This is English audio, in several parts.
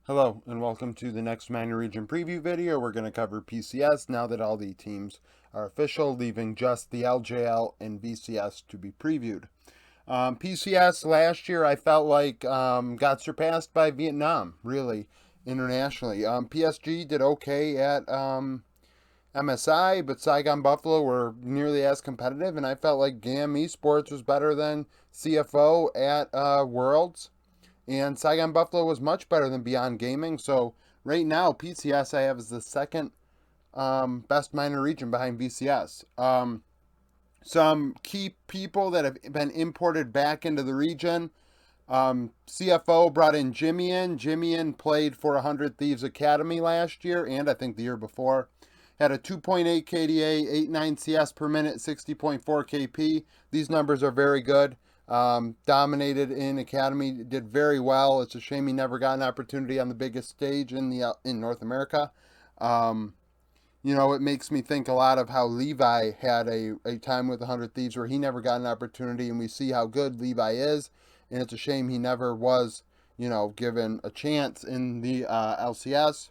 Hello and welcome to the next minor region preview video. We're going to cover PCS now that all the teams are official, leaving just the LJL and BCS to be previewed. PCS last year I felt like got surpassed by Vietnam, really, internationally. PSG did okay at MSI, but Saigon Buffalo were nearly as competitive, and I felt like GAM Esports was better than CFO at Worlds. And Saigon Buffalo was much better than Beyond Gaming. So right now, PCS I have is the second best minor region behind BCS. Some key people that have been imported back into the region. CFO brought in Jimmy. Jimmy played for 100 Thieves Academy last year and I think the year before. Had a 2.8 KDA, 8.9 CS per minute, 60.4 KP. These numbers are very good. Dominated in Academy, did very well. It's a shame he never got an opportunity on the biggest stage in North America. It makes me think a lot of how Levi had a time with 100 Thieves where he never got an opportunity, and we see how good Levi is, and it's a shame he never was, given a chance in the LCS.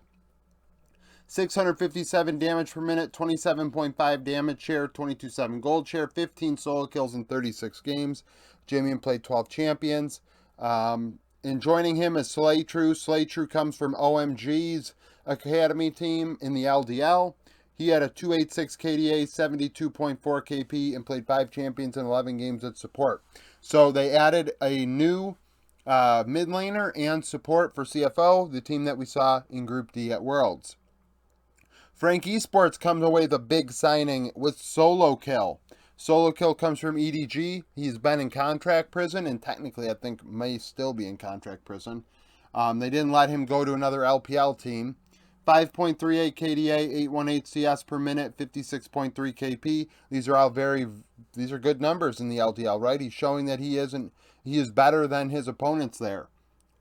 657 damage per minute, 27.5 damage share, 22.7 gold share, 15 solo kills in 36 games. Jimmy played 12 champions. And joining him is Slaytrue. Slaytrue comes from OMG's Academy team in the LDL. He had a 286 KDA, 72.4 KP, and played 5 champions in 11 games at support. So they added a new mid laner and support for CFO, the team that we saw in Group D at Worlds. Frank Esports comes away with a big signing with Solo Kill. Solo Kill comes from EDG. He's been in contract prison and technically I think may still be in contract prison. They didn't let him go to another LPL team. 5.38 KDA, 818 CS per minute, 56.3 KP. These are good numbers in the LDL, right? He's showing that he is better than his opponents there.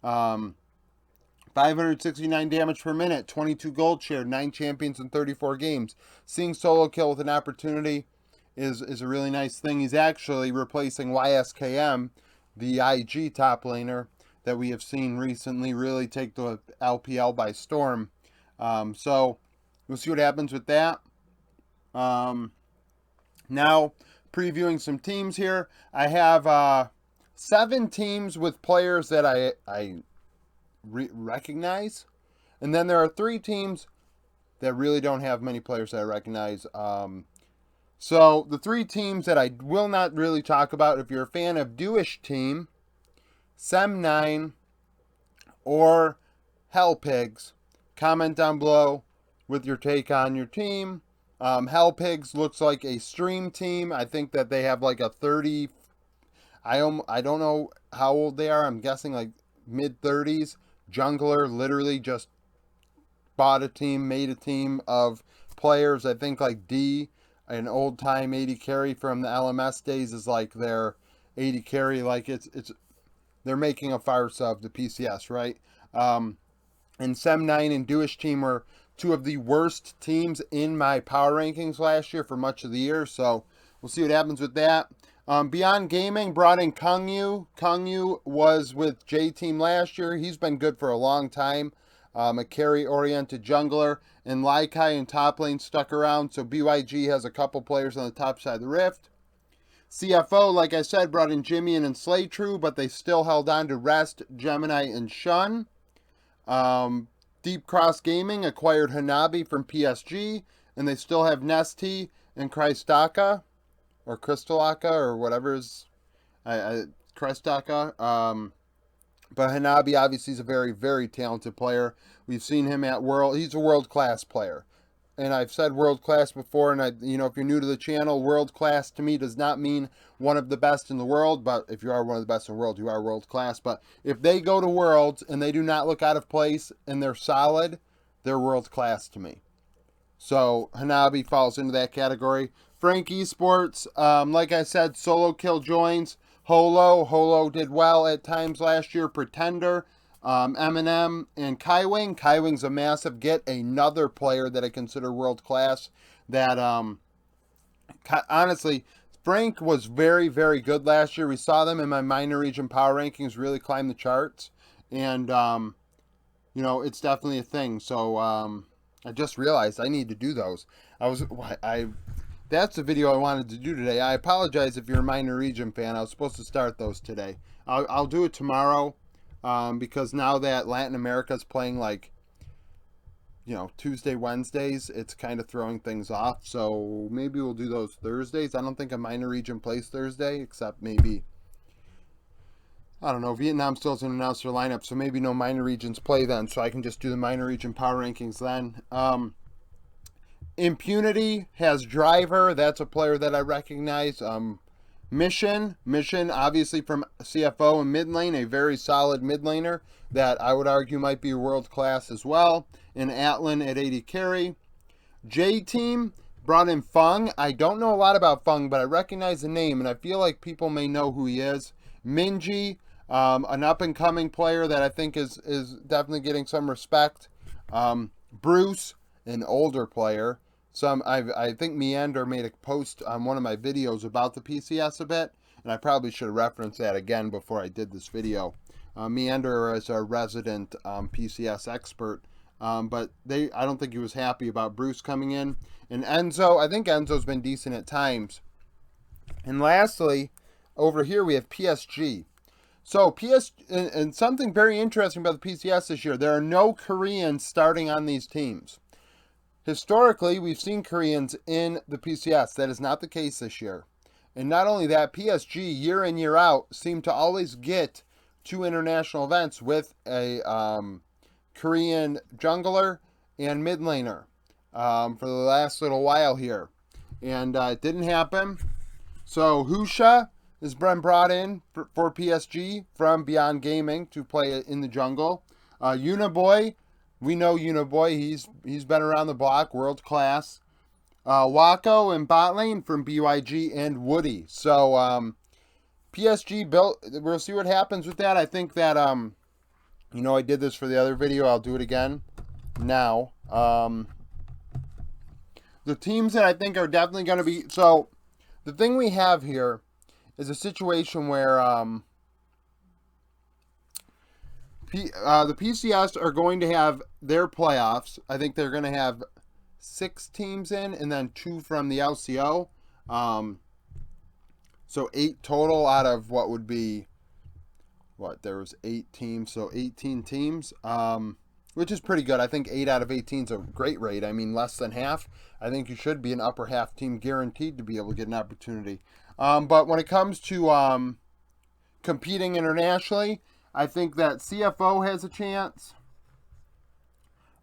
569 damage per minute, 22 gold share, 9 champions in 34 games. Seeing Solo Kill with an opportunity is a really nice thing. He's actually replacing YSKM, the IG top laner that we have seen recently really take the LPL by storm. So we'll see what happens with that. Now, previewing some teams here. I have 7 teams with players that I recognize, and then there are 3 teams that really don't have many players that I recognize. So the 3 teams that I will not really talk about, if you're a fan of Dewish Team, Sem9, or Hell Pigs, comment down below with your take on your team. Hell Pigs looks like a stream team. I think that they have like a 30. I don't know how old they are. I'm guessing like mid 30s. Jungler literally just bought a team, made a team of players. I think like D, an old time 80 carry from the LMS days, is like their 80 carry. Like it's they're making a fire sub to PCS, right? And Sem9 and Dewish Team were 2 of the worst teams in my power rankings last year for much of the year. So we'll see what happens with that. Beyond Gaming brought in Kung Yu. Kung Yu was with J Team last year. He's been good for a long time. A carry-oriented jungler. And Laikai and top lane stuck around, so BYG has a couple players on the top side of the rift. CFO, like I said, brought in Jimmy and Slaytrue, but they still held on to Rest, Gemini, and Shun. Deep Cross Gaming acquired Hanabi from PSG, and they still have Nesty and Krystaka, or Crystalaka, or whatever is Krystaka. But Hanabi obviously is a very, very talented player. We've seen him at World. He's a world-class player. And I've said world-class before, and if you're new to the channel, world-class to me does not mean one of the best in the world, but if you are one of the best in the world, you are world-class. But if they go to Worlds and they do not look out of place and they're solid, they're world-class to me. So Hanabi falls into that category. Frank Esports, like I said, Solo Kill joins. Holo did well at times last year. Pretender, Eminem, and Kaiwing. Kaiwing's a massive get. Another player that I consider world class. That honestly, Frank was very, very good last year. We saw them in my minor region power rankings really climb the charts, and it's definitely a thing. So I just realized I need to do those. I That's the video I wanted to do today. I apologize if you're a minor region fan. I was supposed to start those today. I'll do it tomorrow because now that Latin America's playing like Tuesday, Wednesdays, it's kind of throwing things off. So maybe we'll do those Thursdays. I don't think a minor region plays Thursday, except maybe, I don't know, Vietnam still hasn't announced their lineup, so maybe no minor regions play then, so I can just do the minor region power rankings then. Impunity has Driver. That's a player that I recognize. Mission, obviously from CFO and mid lane, a very solid mid laner that I would argue might be world class as well. And Atlan at 80 carry. J Team brought in Fung. I don't know a lot about Fung, but I recognize the name, and I feel like people may know who he is. Minji, an up-and-coming player that I think is definitely getting some respect. Bruce, an older player. I think Meander made a post on one of my videos about the PCS a bit, and I probably should have referenced that again before I did this video. Meander is our resident PCS expert, but I don't think he was happy about Bruce coming in. And Enzo, I think Enzo's been decent at times. And lastly, over here we have PSG. So and something very interesting about the PCS this year, there are no Koreans starting on these teams. Historically, we've seen Koreans in the PCS. That is not the case this year. And not only that, PSG, year in, year out, seem to always get to international events with a Korean jungler and mid laner for the last little while here. And it didn't happen. So Husha has been brought in for PSG from Beyond Gaming to play in the jungle. Unaboy, we know Unaboy. He's been around the block, world class. Wako and bot lane from BYG and Woody. So PSG built. We'll see what happens with that. I think that I did this for the other video. I'll do it again now. The teams that I think are definitely going to be so. The thing we have here is a situation where the PCS are going to have their playoffs. I think they're going to have 6 teams in and then 2 from the LCO. So 8 total out of what would be, there was 8 teams, so 18 teams, which is pretty good. I think 8 out of 18 is a great rate. I mean, less than half. I think you should be an upper half team guaranteed to be able to get an opportunity. But when it comes to competing internationally, I think that CFO has a chance.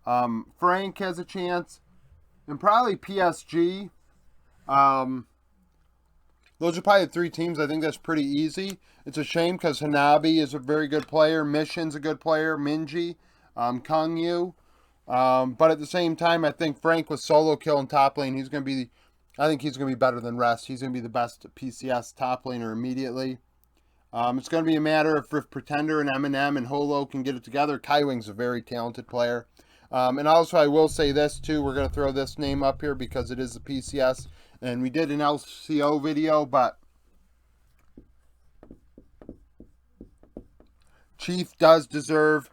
Frank has a chance. And probably PSG. Those are probably the 3 teams. I think that's pretty easy. It's a shame because Hanabi is a very good player. Mission's a good player. Minji. Kang Yu. But at the same time, I think Frank with solo kill in top lane, I think he's going to be better than rest. He's going to be the best PCS top laner immediately. It's going to be a matter of if Pretender and Eminem and Holo can get it together. Kaiwing's a very talented player. And also, I will say this too. We're going to throw this name up here because it is the PCS. And we did an LCO video, but Chief does deserve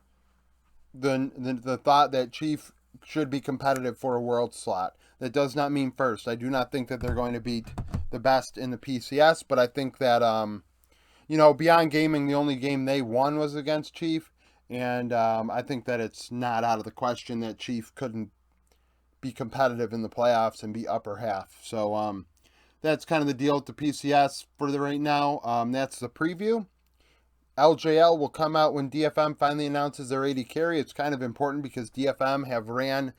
the thought that Chief should be competitive for a world slot. That does not mean first. I do not think that they're going to beat the best in the PCS, but I think that, Beyond Gaming, the only game they won was against Chief, and I think that it's not out of the question that Chief couldn't be competitive in the playoffs and be upper half. So that's kind of the deal with the PCS for right now. That's the preview. LJL will come out when DFM finally announces their 80 carry. It's kind of important because DFM have ran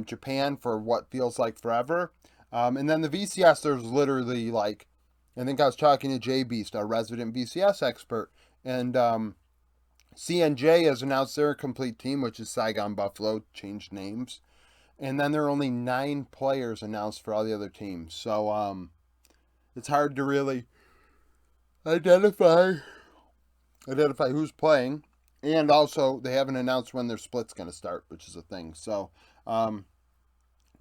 Japan for what feels like forever. And then the VCS, there's literally I think I was talking to J Beast, our resident VCS expert, and CNJ has announced their complete team, which is Saigon Buffalo, changed names. And then there are only 9 players announced for all the other teams. So it's hard to really identify who's playing. And also, they haven't announced when their split's going to start, which is a thing. So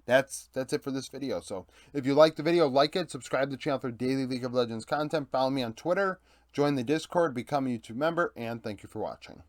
that's it for this video. So if you like the video, like it, subscribe to the channel for daily League of Legends content, follow me on Twitter, join the Discord, become a YouTube member, and thank you for watching.